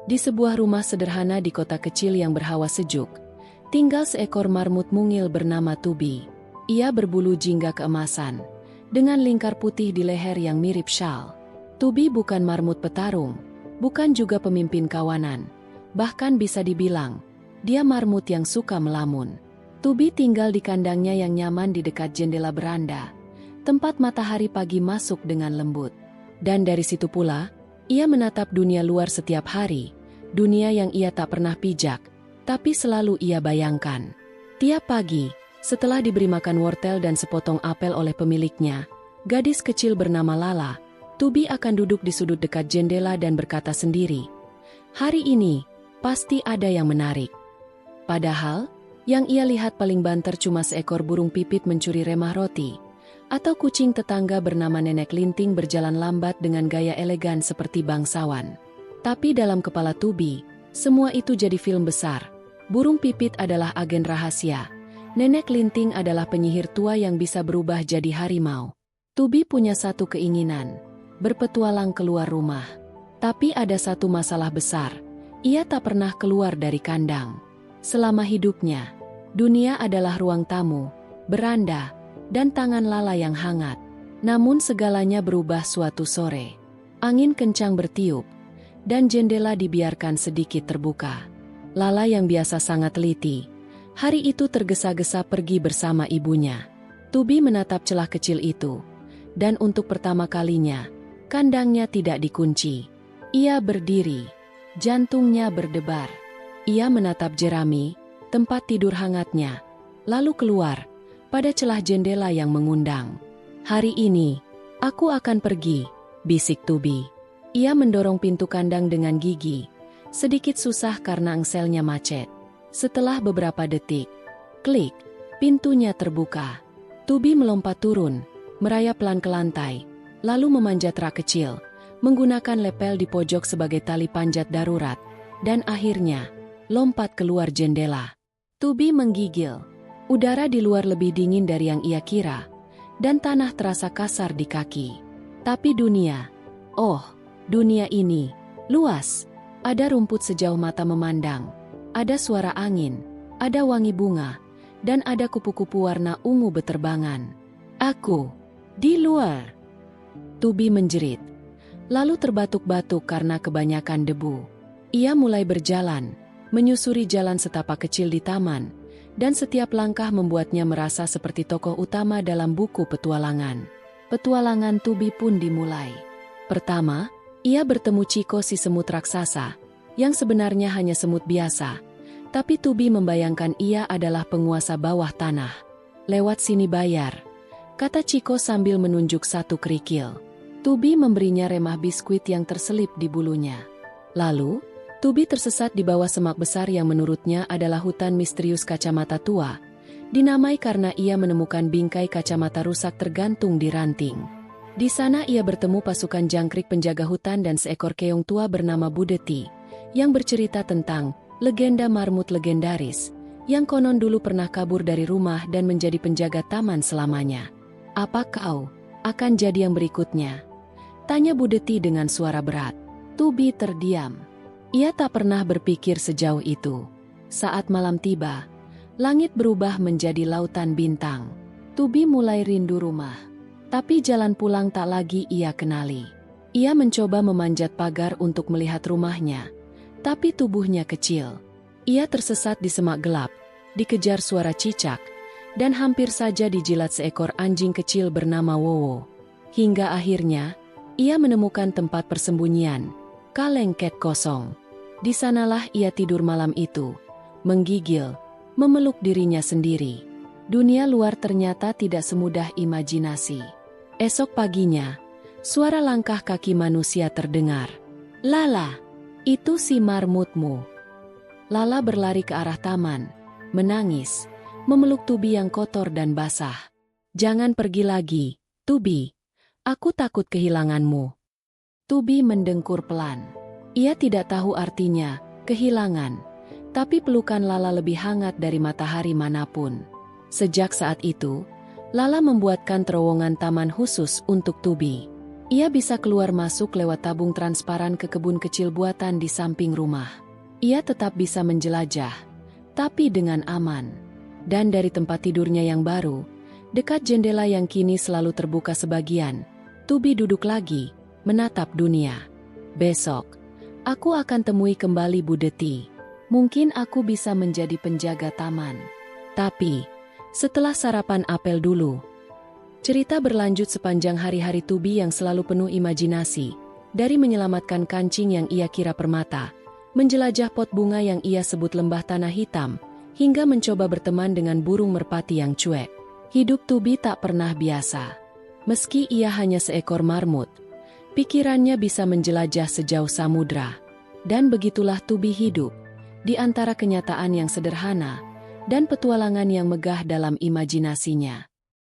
Di sebuah rumah sederhana di kota kecil yang berhawa sejuk, tinggal seekor marmut mungil bernama Tubi. Ia berbulu jingga keemasan, dengan lingkar putih di leher yang mirip syal. Tubi bukan marmut petarung, bukan juga pemimpin kawanan. Bahkan bisa dibilang, dia marmut yang suka melamun. Tubi tinggal di kandangnya yang nyaman di dekat jendela beranda, tempat matahari pagi masuk dengan lembut. Dan dari situ pula, ia menatap dunia luar setiap hari, dunia yang ia tak pernah pijak, tapi selalu ia bayangkan. Tiap pagi, setelah diberi makan wortel dan sepotong apel oleh pemiliknya, gadis kecil bernama Lala, Tubi akan duduk di sudut dekat jendela dan berkata sendiri, "Hari ini, pasti ada yang menarik." Padahal, yang ia lihat paling banter cuma seekor burung pipit mencuri remah roti, atau kucing tetangga bernama Nenek Linting berjalan lambat dengan gaya elegan seperti bangsawan. Tapi dalam kepala Tubi, semua itu jadi film besar. Burung pipit adalah agen rahasia. Nenek Linting adalah penyihir tua yang bisa berubah jadi harimau. Tubi punya satu keinginan, berpetualang keluar rumah. Tapi ada satu masalah besar, ia tak pernah keluar dari kandang. Selama hidupnya, dunia adalah ruang tamu, beranda, dan tangan Lala yang hangat. Namun segalanya berubah suatu sore. Angin kencang bertiup, dan jendela dibiarkan sedikit terbuka. Lala yang biasa sangat teliti, hari itu tergesa-gesa pergi bersama ibunya. Tubi menatap celah kecil itu, dan untuk pertama kalinya, kandangnya tidak dikunci. Ia berdiri, jantungnya berdebar. Ia menatap jerami, tempat tidur hangatnya, lalu keluar, pada celah jendela yang mengundang. "Hari ini, aku akan pergi," bisik Tubi. Ia mendorong pintu kandang dengan gigi, sedikit susah karena engselnya macet. Setelah beberapa detik, klik, pintunya terbuka. Tubi melompat turun, merayap pelan ke lantai, lalu memanjat rak kecil, menggunakan lepel di pojok sebagai tali panjat darurat, dan akhirnya, lompat keluar jendela. Tubi menggigil. Udara di luar lebih dingin dari yang ia kira, dan tanah terasa kasar di kaki. Tapi dunia, dunia ini, luas. Ada rumput sejauh mata memandang, ada suara angin, ada wangi bunga, dan ada kupu-kupu warna ungu beterbangan. "Aku, di luar!" Tubi menjerit, lalu terbatuk-batuk karena kebanyakan debu. Ia mulai berjalan, menyusuri jalan setapak kecil di taman, dan setiap langkah membuatnya merasa seperti tokoh utama dalam buku petualangan. Petualangan Tubi pun dimulai. Pertama, ia bertemu Ciko si semut raksasa, yang sebenarnya hanya semut biasa, tapi Tubi membayangkan ia adalah penguasa bawah tanah. "Lewat sini bayar," kata Ciko sambil menunjuk satu kerikil. Tubi memberinya remah biskuit yang terselip di bulunya. Lalu, Tubi tersesat di bawah semak besar yang menurutnya adalah hutan misterius kacamata tua, dinamai karena ia menemukan bingkai kacamata rusak tergantung di ranting. Di sana ia bertemu pasukan jangkrik penjaga hutan dan seekor keong tua bernama Budeti, yang bercerita tentang legenda marmut legendaris, yang konon dulu pernah kabur dari rumah dan menjadi penjaga taman selamanya. "Apa kau akan jadi yang berikutnya?" tanya Budeti dengan suara berat. Tubi terdiam. Ia tak pernah berpikir sejauh itu. Saat malam tiba, langit berubah menjadi lautan bintang. Tubi mulai rindu rumah. Tapi jalan pulang tak lagi ia kenali. Ia mencoba memanjat pagar untuk melihat rumahnya, tapi tubuhnya kecil. Ia tersesat di semak gelap, dikejar suara cicak, dan hampir saja dijilat seekor anjing kecil bernama Wowo. Hingga akhirnya, ia menemukan tempat persembunyian, kalengket kosong. Di sanalah ia tidur malam itu, menggigil, memeluk dirinya sendiri. Dunia luar ternyata tidak semudah imajinasi. Esok paginya, suara langkah kaki manusia terdengar. "Lala, itu si marmutmu." Lala berlari ke arah taman, menangis, memeluk Tubi yang kotor dan basah. "Jangan pergi lagi, Tubi. Aku takut kehilanganmu." Tubi mendengkur pelan. Ia tidak tahu artinya, kehilangan. Tapi pelukan Lala lebih hangat dari matahari manapun. Sejak saat itu, Lala membuatkan terowongan taman khusus untuk Tubi. Ia bisa keluar masuk lewat tabung transparan ke kebun kecil buatan di samping rumah. Ia tetap bisa menjelajah, tapi dengan aman. Dan dari tempat tidurnya yang baru, dekat jendela yang kini selalu terbuka sebagian, Tubi duduk lagi, menatap dunia. Besok, aku akan temui kembali Bu Deti. Mungkin aku bisa menjadi penjaga taman. Tapi, setelah sarapan apel dulu. Cerita berlanjut sepanjang hari-hari Tubi yang selalu penuh imajinasi, dari menyelamatkan kancing yang ia kira permata, menjelajah pot bunga yang ia sebut lembah tanah hitam, hingga mencoba berteman dengan burung merpati yang cuek. Hidup Tubi tak pernah biasa. Meski ia hanya seekor marmut, pikirannya bisa menjelajah sejauh samudra. Dan begitulah Tubi hidup, di antara kenyataan yang sederhana, dan petualangan yang megah dalam imajinasinya.